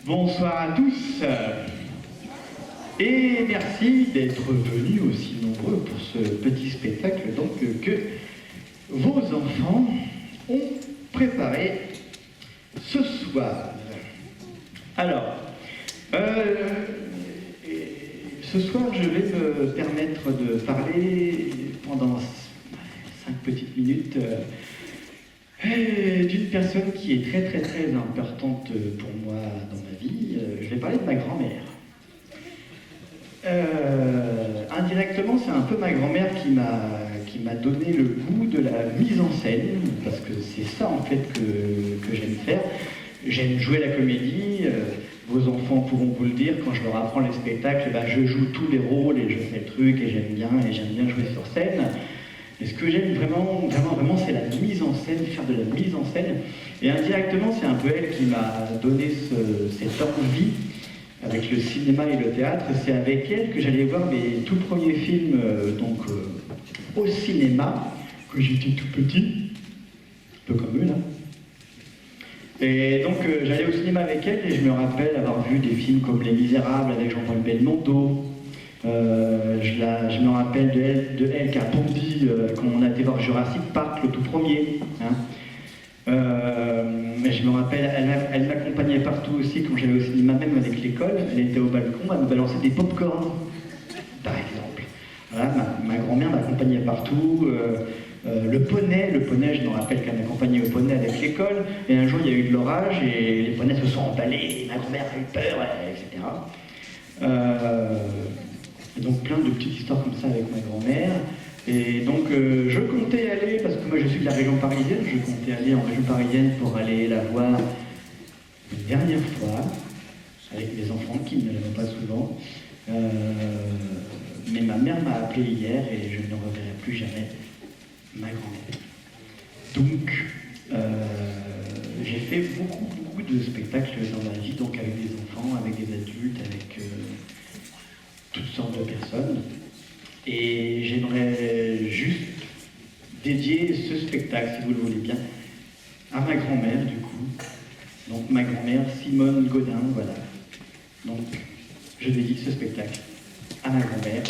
Bonsoir à tous et merci d'être venus aussi nombreux pour ce petit spectacle donc, que vos enfants ont préparé ce soir. Alors, ce soir je vais me permettre de parler pendant 5 petites minutes d'une personne qui est très importante pour moi dans ma vie. Je vais parler de ma grand-mère. Indirectement, c'est un peu ma grand-mère qui m'a donné le goût de la mise en scène, parce que c'est ça en fait que j'aime faire. J'aime jouer la comédie, vos enfants pourront vous le dire, quand je leur apprends les spectacles, je joue tous les rôles et je fais le truc et j'aime bien jouer sur scène. Et ce que j'aime vraiment, c'est la mise en scène, faire de la mise en scène. Et indirectement, c'est un peu elle qui m'a donné cette envie avec le cinéma et le théâtre. C'est avec elle que j'allais voir mes tout premiers films au cinéma, quand j'étais tout petit, un peu comme eux là. Et donc j'allais au cinéma avec elle et je me rappelle avoir vu des films comme Les Misérables avec Jean-Paul Belmondo. Je me rappelle de elle qui a bondi quand on a été voir Jurassic Park, le tout premier. Mais je me rappelle, elle m'accompagnait partout aussi quand j'allais au cinéma, même avec l'école. Elle était au balcon, elle me balançait des pop-corn, par exemple. Voilà, ma grand-mère m'accompagnait partout. Le poney, je me rappelle qu'elle m'accompagnait au poney avec l'école. Et un jour, il y a eu de l'orage et les poneys se sont emballés. Ma grand-mère a eu peur, etc. Et donc plein de petites histoires comme ça avec ma grand-mère. Et donc je comptais aller, parce que moi je suis de la région parisienne, je comptais aller en région parisienne pour aller la voir une dernière fois, avec mes enfants qui ne la voient pas souvent. Mais ma mère m'a appelé hier et je ne reverrai plus jamais ma grand-mère. Donc j'ai fait beaucoup de spectacles dans ma vie, donc avec des enfants, avec des adultes, avec toutes sortes de personnes. Et j'aimerais juste dédier ce spectacle, si vous le voulez bien, à ma grand-mère du coup. Donc ma grand-mère Simone Godin, voilà. Donc je dédie ce spectacle à ma grand-mère.